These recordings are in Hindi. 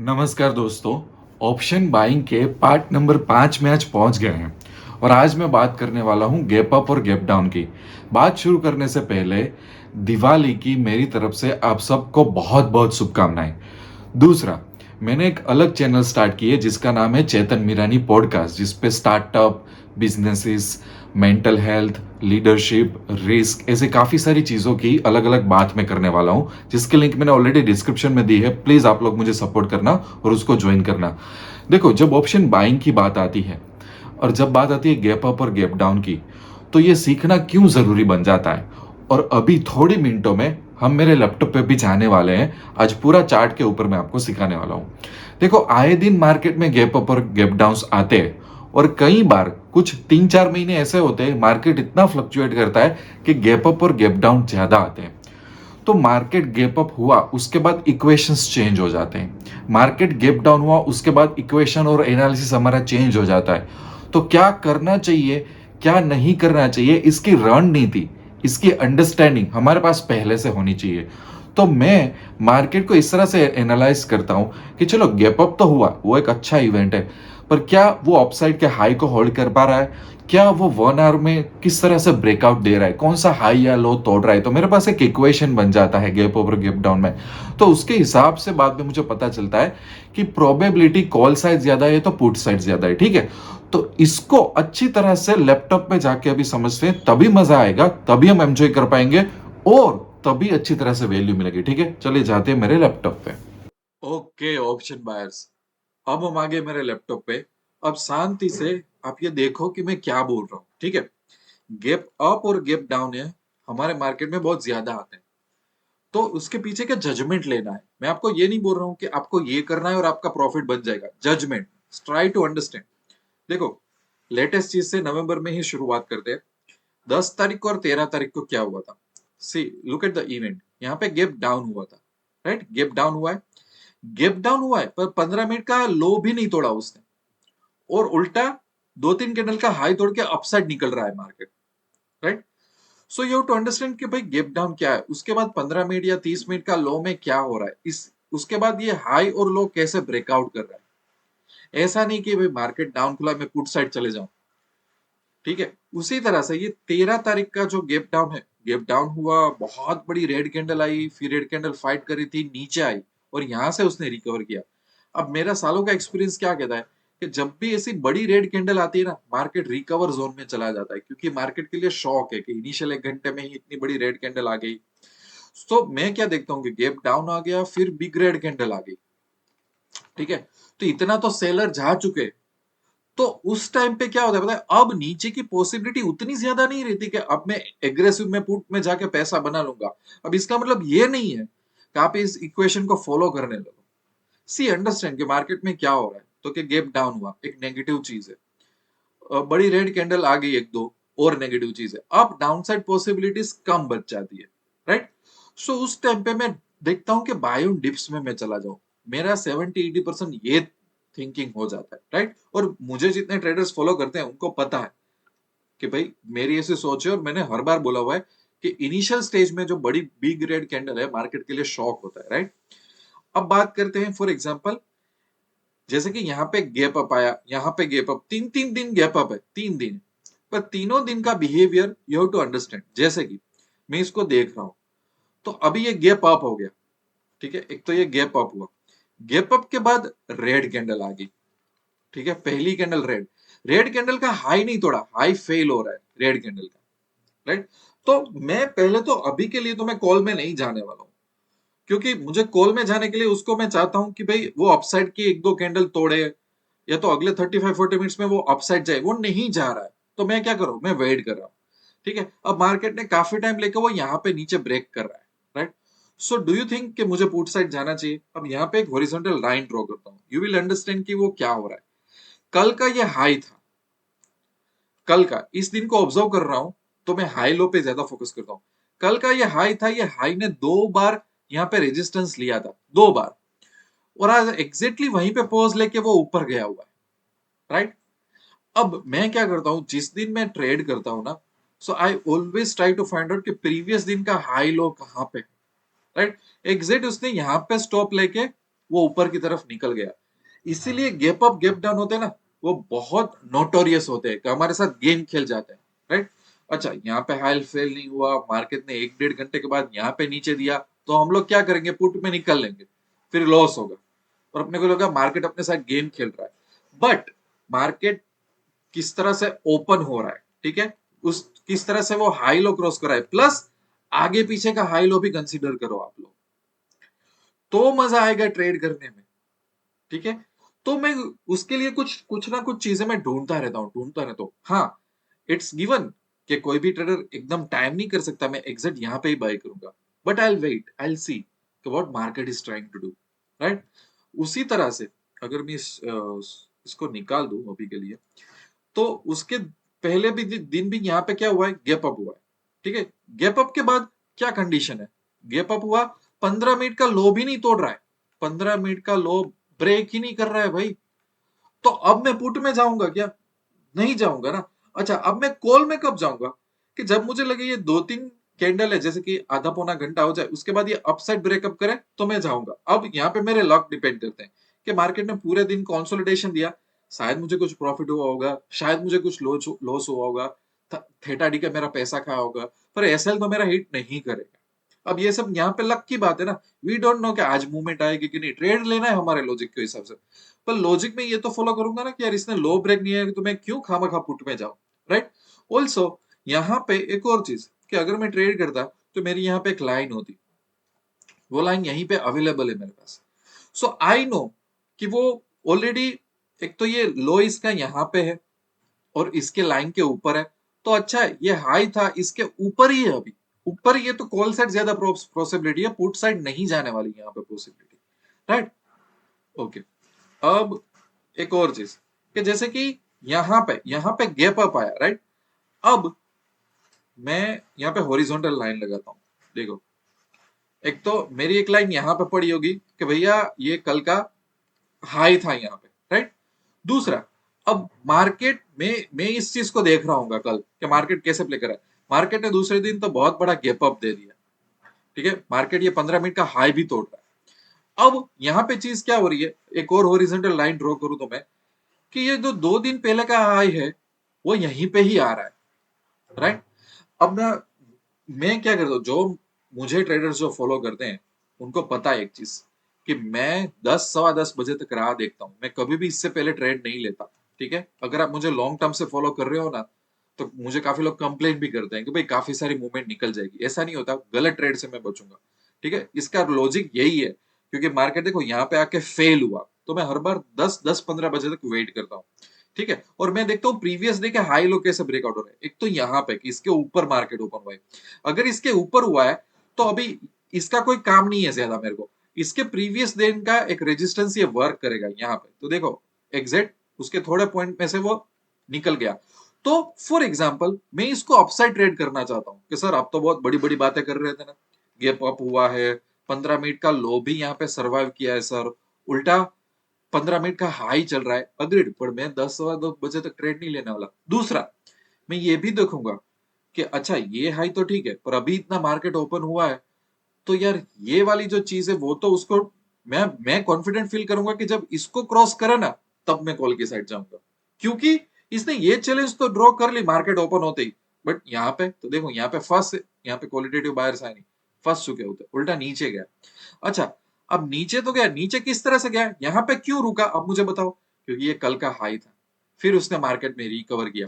नमस्कार दोस्तों। ऑप्शन बाइंग के पार्ट नंबर 5 में आज पहुंच गए हैं और आज मैं बात करने वाला हूं गैप अप और गैप डाउन की। बात शुरू करने से पहले दिवाली की मेरी तरफ से आप सबको बहुत बहुत शुभकामनाएं। दूसरा, मैंने एक अलग चैनल स्टार्ट की है जिसका नाम है चेतन मीरानी पॉडकास्ट, जिसपे startup, businesses, mental health, leadership, risk, ऐसे काफ़ी सारी चीज़ों की अलग अलग बात मैं करने वाला हूँ, जिसकी लिंक मैंने ऑलरेडी डिस्क्रिप्शन में दी है। प्लीज़ आप लोग मुझे सपोर्ट करना और उसको ज्वाइन करना। देखो, जब ऑप्शन बाइंग की बात आती है और जब बात आती है गैप अप और गैप डाउन की, तो ये सीखना क्यों ज़रूरी बन जाता है। और अभी थोड़ी मिनटों में हम मेरे लैपटॉप पे भी जाने वाले हैं। आज पूरा चार्ट के ऊपर मैं आपको सिखाने वाला हूँ। देखो, आए दिन मार्केट में गैप अप और गैप डाउन्स आते हैं और कई बार कुछ 3-4 महीने ऐसे होते हैं मार्केट इतना फ्लक्चुएट करता है कि गैप अप और गैप डाउन ज्यादा आते हैं। तो मार्केट गैप अप हुआ, उसके बाद इक्वेशंस चेंज हो जाते हैं। मार्केट गैप डाउन हुआ, उसके बाद इक्वेशन और एनालिसिस हमारा चेंज हो जाता है। तो क्या करना चाहिए, क्या नहीं करना चाहिए, इसकी रणनीति, इसकी अंडरस्टैंडिंग हमारे पास पहले से होनी चाहिए। तो मैं मार्केट को इस तरह से एनालाइज करता हूं कि चलो गैप अप तो हुआ, वो एक अच्छा इवेंट है, पर क्या वो अपसाइड के हाई को होल्ड कर पा रहा है, क्या वो 1 आवर में किस तरह से ब्रेकआउट दे रहा है, कौन सा हाई या लो तोड़ रहा है। तो मेरे पास एक इक्वेशन बन जाता है गैप ओवर गैप डाउन में। तो उसके हिसाब से बाद में मुझे पता चलता है कि प्रोबेबिलिटी कॉल साइड ज्यादा है तो पुट साइड ज्यादा है। ठीक है, तो इसको अच्छी तरह से लैपटॉप में जाके अभी समझते हैं, तभी मजा आएगा, तभी हम एंजॉय कर पाएंगे और तभी अच्छी तरह से वैल्यू मिलेगी। ठीक है, चलिए जाते हैं मेरे लैपटॉप पे। ओके ऑप्शन बायर्स, अब हम आगे मेरे लैपटॉप पे। अब शांति से आप ये देखो कि मैं क्या बोल रहा हूँ। ठीक है, गैप अप और गैप डाउन है हमारे मार्केट में बहुत ज्यादा आते हैं। तो उसके पीछे क्या जजमेंट लेना है। मैं आपको ये नहीं बोल रहा हूँ कि आपको ये करना है और आपका प्रॉफिट बन जाएगा। Judgement, try to understand. देखो, लेटेस्ट चीज से नवंबर में ही शुरुआत करते हैं। 10 तारीख को और 13 तारीख को क्या हुआ था। सी, लुक एट द इवेंट। यहाँ पे गैप डाउन हुआ था। राइट, गैप डाउन हुआ है। गैप डाउन हुआ है पर 15 मिनट का लो भी नहीं तोड़ा उसने, और उल्टा 2-3 कैंडल का हाई तोड़ के अपसाइड निकल रहा है market. Right, so you have to understand कि भाई गैप डाउन क्या है, उसके बाद 15 मिनट या 30 मिनट का लो में क्या हो रहा है, इस उसके बाद ये हाई और लो कैसे ब्रेकआउट कर रहा है। ऐसा नहीं कि भाई मार्केट डाउन खुला मैं पुट साइड चले जाऊं। ठीक है, उसी तरह से ये 13 तारीख का जो गैप डाउन है, गैप डाउन हुआ, बहुत बड़ी रेड कैंडल आई, फिर रेड कैंडल फाइट करी थी, नीचे आई और यहां से उसने रिकवर किया। अब मेरा सालों का एक्सपीरियंस क्या कहता है कि जब भी ऐसी बड़ी रेड कैंडल आती है ना, मार्केट रिकवर जोन में चला जाता है, क्योंकि मार्केट के लिए शॉक है कि इनिशियल 1 घंटे में ही इतनी बड़ी रेड कैंडल आ गई। तो मैं क्या देखता हूँ कि गैप डाउन आ गया, फिर बिग रेड कैंडल आ गई। ठीक है, तो इतना तो सेलर जा चुके। तो उस टाइम पे क्या होता है पता है, अब नीचे की पॉसिबिलिटी उतनी ज्यादा नहीं रहती कि अब मैं एग्रेसिव में पुट में जाके पैसा बना लूंगा। अब इसका मतलब ये नहीं है कि आप इस इक्वेशन को फॉलो करने लगो। सी, अंडरस्टैंड कि मार्केट में क्या हो रहा है। तो कि गैप डाउन हुआ, एक नेगेटिव चीज है। बड़ी रेड कैंडल आ गई एक दो, और नेगेटिव चीज है। अब डाउनसाइड पॉसिबिलिटीज कम बच जाती है। राइट, सो उस टाइम पे मैं देखता हूं कि बाय ऑन डिप्स में मैं चला जाऊं। मेरा 70-80% ये थिंकिंग हो जाता है। राइट, और मुझे जितने ट्रेडर्स फॉलो करते हैं उनको पता है कि भाई मेरी ऐसी सोच है, और मैंने हर बार बोला हुआ है कि इनिशियल स्टेज में जो बड़ी बिग रेड कैंडल है मार्केट के लिए शॉक होता है। राइट, अब बात करते हैं फॉर एग्जांपल, जैसे कि यहाँ पे गैप अप आया, यहाँ पे गैप अप, 3-3 दिन गैप अप है, 3 दिन। पर तीनों दिन का behaviour you have to understand. जैसे कि मैं इसको देख रहा हूं, तो अभी ये गैप अप हो गया। ठीक है, एक तो ये गैप अप हुआ, गैप अप के बाद रेड कैंडल आ गई। ठीक है, पहली कैंडल रेड, रेड कैंडल का हाई नहीं तोड़ा, हाई फेल हो रहा है रेड कैंडल का। राइट, तो मैं पहले तो अभी के लिए तो मैं कॉल में नहीं जाने वाला हूं, क्योंकि मुझे कॉल में जाने के लिए उसको मैं चाहता हूं कि भाई वो अपसाइड की एक दो कैंडल तोड़े, या तो अगले 35-40 मिनट्स में वो अपसाइड जाए। वो नहीं जा रहा है, तो मैं क्या करूं, मैं वेट कर रहा हूं। ठीक है, अब मार्केट ने काफी टाइम लेकर वो यहाँ पे नीचे ब्रेक कर रहा है। Right, so do you think कि मुझे पुट साइड जाना चाहिए। अब यहाँ पे एक हॉरिजॉन्टल लाइन ड्रॉ करता हूँ, यू विल अंडरस्टैंड कि वो क्या हो रहा है। कल का ये हाई था, कल का, इस दिन को ऑब्जर्व कर रहा हूं, तो मैं हाई लो पे ज्यादा फोकस करता हूं। कल का ये हाई था, ये हाई ने 2 बार यहाँ पे रेजिस्टेंस लिया था, 2 बार, और आज एग्जैक्टली वहीं पे पॉज लेके वो ऊपर गया हुआ है। राइट, अब मैं क्या करता हूं, जिस दिन मैं ट्रेड करता हूं ना, so I always try to find out कि प्रीवियस दिन का हाई लो कहां पे। राइट, एग्जैक्ट उसने यहाँ पे स्टॉप लेके वो ऊपर की तरफ निकल गया। इसीलिए गैप अप गैप डाउन होते हैं ना, वो बहुत नोटोरियस होते हैं कि हमारे साथ गेम खेल जाते हैं, राइट। अच्छा, यहाँ पे हाई फेल नहीं हुआ, मार्केट ने 1-1.5 घंटे के बाद यहाँ पे नीचे दिया, तो हम लोग क्या करेंगे, पुट में निकल लेंगे, फिर लॉस होगा और अपने को लगा मार्केट अपने साथ गेम खेल रहा है। बट मार्केट किस तरह से ओपन हो रहा है, ठीक है, उस किस तरह से वो हाई लो क्रॉस कर रहा है, प्लस आगे पीछे का हाई लो भी कंसीडर करो आप लोग, तो मजा आएगा ट्रेड करने में, ठीक है। तो मैं उसके लिए कुछ कुछ ना कुछ चीजें मैं ढूंढता रहता हूँ। हाँ, इट्स गिवन कि कोई भी ट्रेडर एकदम टाइम नहीं कर सकता मैं एग्जैक्ट यहाँ पे ही बाय करूंगा, but I wait, I see what market is trying to do, right. उसी तरह से अगर मैं इसको निकाल दूं अभी के लिए, तो उसके पहले भी दिन भी यहाँ पे क्या हुआ है, गैप अप हुआ है, ठीक है। गैप अप के बाद क्या कंडीशन है, गैप अप हुआ, 15 मिनट का लो भी नहीं तोड़ रहा है, 15 मिनट का लो ब्रेक ही नहीं कर रहा है भाई। तो अब मैं पुट में जाऊंगा क्या, नहीं जाऊंगा ना। अच्छा, अब मैं कॉल में कब जाऊंगा, कि जब मुझे लगे ये 2-3 कैंडल है, जैसे कि आधा पौना घंटा हो जाए, उसके बाद ये अपसाइड ब्रेकअप करे तो मैं जाऊंगा। अब यहाँ पे मेरे लक डिपेंड करते हैं कि मार्केट ने पूरे दिन कंसोलिडेशन दिया, शायद मुझे कुछ प्रॉफिट हुआ होगा, शायद मुझे कुछ लॉस हुआ होगा, थेटा डी का मेरा पैसा खाया होगा, पर एसएल तो मेरा हिट नहीं करेगा। अब ये सब यहाँ पे लक की बात है ना, वी डोंट नो कि आज मूवमेंट आएगी कि नहीं, ट्रेड लेना है हमारे लॉजिक के हिसाब से। पर लॉजिक में ये तो फॉलो करूंगा ना कि यार इसने लो ब्रेक नहीं है तो मैं क्यों खामखा पुट में जाऊं, राइट। ऑल्सो यहाँ पे एक और चीज कि अगर मैं ट्रेड करता तो मेरी यहाँ पे एक लाइन होती, वो लाइन यहीं पे अवेलेबल है मेरे पास, सो आई नो कि वो ऑलरेडी, एक तो ये लो इसका यहाँ पे है और इसके लाइन के ऊपर है, तो अच्छा है, ये हाई था इसके ऊपर ही है अभी, ऊपर ही है, तो कॉल साइड ज्यादा पॉसिबिलिटी है, पुट साइड नहीं जाने वाली यहाँ पे पॉसिबिलिटी, राइट। ओके, अब एक और चीज कि जैसे कि यहाँ पे गैप अप आया, राइट। अब मैं यहाँ पे हॉरिजॉन्टल लाइन लगाता हूँ, देखो, एक तो मेरी एक लाइन यहाँ पे पड़ी होगी कि भैया ये कल का हाई था यहाँ पे, राइट। दूसरा, अब मार्केट में मैं इस चीज को देख रहा हूँ कल कि मार्केट कैसे प्ले कर रहा है। मार्केट ने दूसरे दिन तो बहुत बड़ा गैप अप दे दिया, ठीक है, मार्केट ये 15 मिनट का हाई भी तोड़ रहा है। अब यहाँ पे चीज क्या हो रही है, एक और हॉरिजॉन्टल लाइन ड्रॉ करूं तो मैं, कि ये जो 2 दिन पहले का हाई है वो यहीं पे ही आ रहा है, राइट। अब ना, मैं क्या करता हूँ, जो मुझे ट्रेडर्स जो फॉलो करते हैं उनको पता है एक चीज, कि मैं 10 सवा 10 बजे तक राह देखता हूँ, मैं कभी भी इससे पहले ट्रेड नहीं लेता, ठीक है। अगर आप मुझे लॉन्ग टर्म से फॉलो कर रहे हो ना, तो मुझे काफी लोग कंप्लेन भी करते हैं कि भाई काफी सारी मूवमेंट निकल जाएगी, ऐसा नहीं होता, गलत ट्रेड से मैं बचूंगा, ठीक है। इसका लॉजिक यही है, क्योंकि मार्केट देखो यहाँ पे आके फेल हुआ तो मैं हर बार 10-10-15 बजे तक वेट करता हूँ, ठीक है। और मैं देखता हूँ प्रीवियस डे के हाई लो कैसे ब्रेकआउट हो रहे हैं, एक तो यहाँ पे कि इसके ऊपर मार्केट ओपन हुआ है, अगर इसके ऊपर हुआ है तो अभी इसका कोई काम नहीं है ज्यादा मेरे को, इसके प्रीवियस दिन का एक रेजिस्टेंस ये वर्क करेगा यहाँ पे, तो देखो एग्जैक्ट उसके थोड़े पॉइंट में से वो निकल गया। तो फॉर एग्जाम्पल मैं इसको अपसाइड ट्रेड करना चाहता हूँ कि सर आप तो बहुत बड़ी बड़ी बातें कर रहे थे ना, गैप अप हुआ है, 15 मिनट का लो भी यहाँ पे सर्वाइव किया है सर, उल्टा 15 मिनट का हाई चल रहा है, अग्रीड, पर मैं 10 सवा 10 बजे तक ट्रेड नहीं लेने वाला। दूसरा, मैं ये भी देखूंगा कि अच्छा ये हाई तो ठीक है, पर अभी इतना मार्केट ओपन हुआ है, तो यार ये वाली जो चीज है वो तो उसको मैं कॉन्फिडेंट फील करूंगा कि जब इसको क्रॉस करे ना, तब मैं कॉल की साइड जाऊंगा, क्योंकि इसने ये चैलेंज तो ड्रॉ कर ली मार्केट ओपन होते ही। बट यहाँ पे तो देखो, यहाँ पे फर्स्ट, यहाँ पे क्वालिटेटिव बायर्स आए नहीं, फर्स्ट चुके होते, उल्टा नीचे गया। अच्छा, अब नीचे तो गया, नीचे किस तरह से गया, यहाँ पे क्यों रुका, अब मुझे बताओ, क्योंकि ये कल का हाई था, फिर उसने मार्केट में रिकवर किया।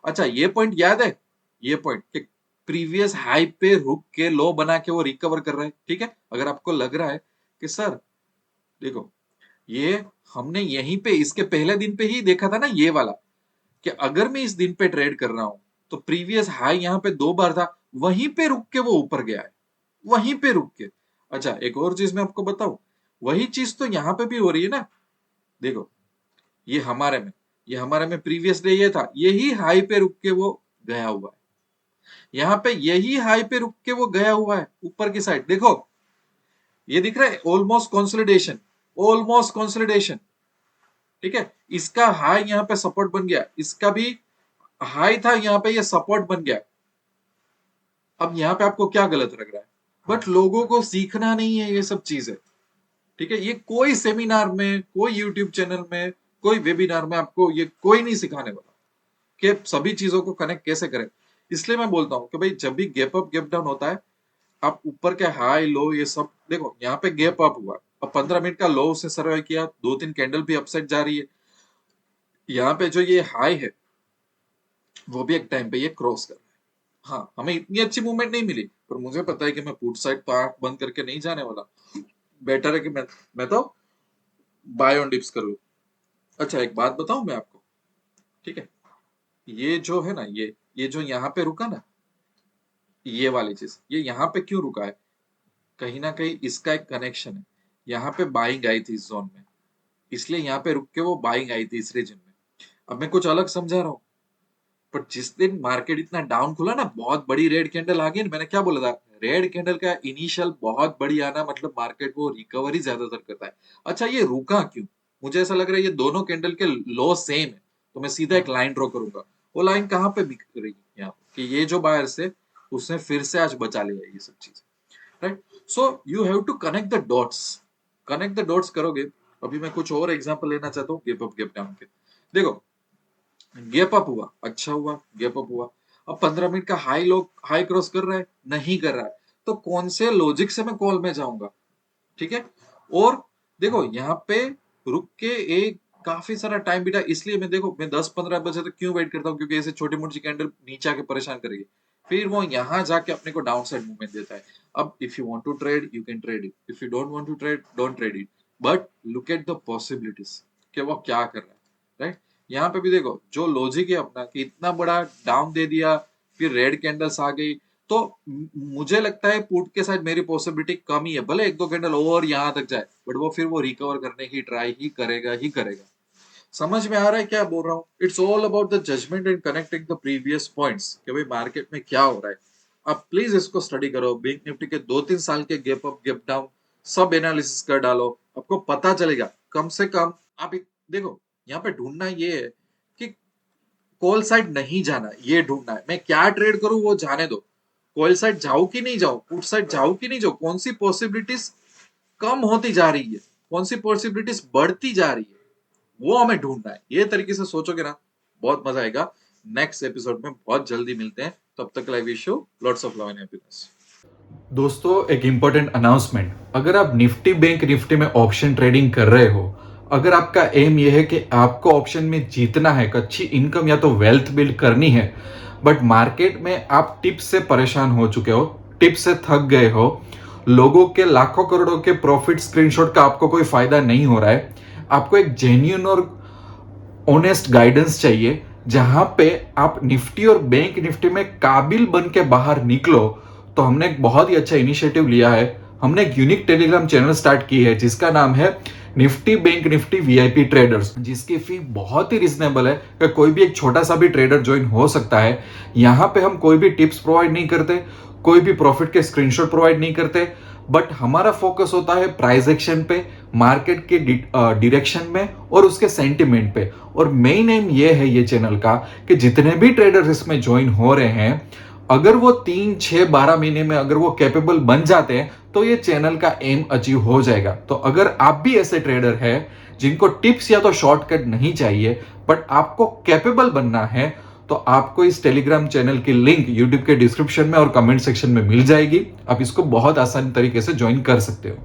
अच्छा, ये पॉइंट याद है, ये पॉइंट प्रीवियस हाई पे रुक के लो बना के वो रिकवर कर रहा है, ठीक है। अगर आपको लग रहा है कि सर देखो, ये हमने यहीं पे इसके पहले दिन पे ही देखा था ना ये वाला, कि अगर मैं इस दिन पे ट्रेड कर रहा हूं तो प्रीवियस हाई यहाँ पे 2 बार था, वहीं पे रुक के वो ऊपर गया है, वहीं पे रुक के। अच्छा, एक और चीज मैं आपको बताऊं, वही चीज तो यहाँ पे भी हो रही है ना, देखो, ये हमारे में ये हमारे में प्रीवियस डे ये था, यही हाई पे रुक के वो गया हुआ है, यहाँ पे यही हाई पे रुक के वो गया हुआ है ऊपर की साइड, देखो ये दिख रहा है, ऑलमोस्ट कंसोलिडेशन, ऑलमोस्ट कंसोलिडेशन, ठीक है। इसका हाई यहाँ पे सपोर्ट बन गया, इसका भी हाई था यहाँ पे, ये सपोर्ट बन गया। अब यहाँ पे आपको क्या गलत लग रहा है, बट लोगों को सीखना नहीं है ये सब चीजें, ठीक है, ये कोई सेमिनार में, कोई यूट्यूब चैनल में, कोई वेबिनार में आपको ये कोई नहीं सिखाने वाला कि सभी चीजों को कनेक्ट कैसे करें। इसलिए मैं बोलता हूँ कि भाई जब भी गैप अप गैप डाउन होता है, आप ऊपर के हाई लो ये सब देखो, यहाँ पे गैप अप हुआ, अब 15 मिनट का लो उसने सर्वाइव किया, 2-3 कैंडल भी अपसाइड जा रही है, यहाँ पे जो ये हाई है वो भी एक टाइम पे ये क्रॉस कर रहा है। हाँ, हमें इतनी अच्छी मूवमेंट नहीं मिली, पर मुझे पता है कि मैं पुट साइड तो आंख बंद करके नहीं जाने वाला। बेटर है कि मैं तो बाय ऑन डिप्स कर लूं। अच्छा, एक बात बताऊं मैं आपको, ठीक है, ये जो है ना, ये जो यहाँ पे रुका ना, ये वाली चीज, ये यहाँ पे क्यों रुका है, कहीं ना कहीं इसका एक कनेक्शन है। यहाँ पे बाइंग आई थी इस जोन में, इसलिए यहाँ पे रुक के वो बाइंग आई थी इस रीजन में। अब मैं कुछ अलग समझा रहा हूँ, पर जिस दिन मार्केट इतना डाउन खुला ना, बहुत बड़ी रेड कैंडल आ गई ना, मैंने क्या बोला था, रेड कैंडल का इनिशियल बहुत बड़ी आना मतलब मार्केट वो रिकवरी ज्यादातर करता है। अच्छा, ये रुका क्यों, मुझे ऐसा लग रहा है ये दोनों कैंडल के लो सेम है, तो मैं सीधा एक लाइन ड्रॉ करूंगा। वो लाइन कहाँ पे बिक रही है यहाँ पे? कि ये जो बायर से उसने फिर से आज बचा लिया ये सब चीज, right. So you have to connect the dots, connect the dots करोगे। अभी मैं कुछ और एग्जांपल लेना चाहता हूँ गैप अप गैप डाउन के। देखो, गैप अप हुआ, अच्छा हुआ, गैप अप हुआ, अब 15 मिनट का हाई लो हाई क्रॉस कर रहा है, नहीं कर रहा है, तो कौन से लॉजिक से मैं कॉल में जाऊंगा, ठीक है। और देखो यहाँ पे रुक के एक काफी सारा टाइम बीता, इसलिए मैं देखो मैं 10-15 बजे तक क्यों वेट करता हूँ, क्योंकि ऐसे छोटी मोटी कैंडल नीचे आके परेशान करेगी, फिर वो यहाँ जाके अपने को डाउन साइड मूवमेंट देता है। अब if you want to trade you can trade it, if you don't want to trade don't trade it, but look at the possibilities कि वो क्या कर रहा है, राइट। यहाँ पे भी देखो जो लॉजिक है अपना कि इतना बड़ा डाउन दे दिया, फिर रेड कैंडल्स आ गई, तो मुझे लगता है पुट के साथ मेरी पॉसिबिलिटी कम ही है, भले एक दो कैंडल और यहाँ तक जाए, बट वो फिर वो रिकवर करने की ट्राई ही करेगा। समझ में आ रहा है क्या बोल रहा हूँ? It's all about the judgement and connecting the previous points कि भाई मार्केट में क्या हो रहा है। आप प्लीज इसको स्टडी करो, बैंक निफ्टी के 2-3 साल के गैप अप गैप डाउन सब एनालिसिस कर डालो, आपको पता चलेगा। कम से कम आप देखो, यहाँ पे ढूंढना ये है कि कॉल साइड नहीं जाना, ये ढूंढना है मैं क्या ट्रेड करूं वो जाने दो, कॉल साइड जाऊं कि नहीं जाऊं, पुट साइड जाऊं कि नहीं जाऊं, कौन सी पॉसिबिलिटीज कम होती जा रही है, कौन सी पॉसिबिलिटीज बढ़ती जा रही है, वो हमें ढूंढना है। ये तरीके से सोचोगे ना, बहुत मजा आएगा। नेक्स्ट एपिसोड में बहुत जल्दी मिलते हैं, तब तक live wish you lots of love and happiness. दोस्तों, एक इंपॉर्टेंट अनाउंसमेंट, अगर आप निफ्टी बैंक निफ्टी में ऑप्शन ट्रेडिंग कर रहे हो, अगर आपका एम यह है कि आपको ऑप्शन में जीतना है, अच्छी इनकम या तो वेल्थ बिल्ड करनी है, बट मार्केट में आप टिप्स से परेशान हो चुके हो, टिप्स से थक गए हो, लोगों के लाखों करोड़ों के प्रॉफिट स्क्रीनशॉट का आपको कोई फायदा नहीं हो रहा है, आपको एक जेन्युइन और ऑनेस्ट गाइडेंस चाहिए जहां पे आप निफ्टी और बैंक निफ्टी में काबिल बन के बाहर निकलो, तो हमने एक बहुत ही अच्छा इनिशिएटिव लिया है। हमने एक यूनिक टेलीग्राम चैनल स्टार्ट की है जिसका नाम है Nifty bank Nifty VIP traders, जिसकी फी बहुत ही रिजनेबल है कि कोई भी एक छोटा सा भी ट्रेडर ज्वाइन हो सकता है। यहाँ पे हम कोई भी टिप्स प्रोवाइड नहीं करते, कोई भी प्रॉफिट के स्क्रीनशॉट प्रोवाइड नहीं करते, बट हमारा फोकस होता है प्राइस एक्शन पे, मार्केट के डायरेक्शन में और उसके सेंटिमेंट पे। और मेन एम ये है ये चैनल का कि जितने भी ट्रेडर्स इसमें ज्वाइन हो रहे हैं, अगर वो 3-6-12 महीने में अगर वो कैपेबल बन जाते हैं, तो ये चैनल का एम अचीव हो जाएगा। तो अगर आप भी ऐसे ट्रेडर हैं जिनको टिप्स या तो शॉर्टकट नहीं चाहिए, बट आपको कैपेबल बनना है, तो आपको इस टेलीग्राम चैनल की लिंक यूट्यूब के डिस्क्रिप्शन में और कमेंट सेक्शन में मिल जाएगी। आप इसको बहुत आसान तरीके से ज्वाइन कर सकते हो।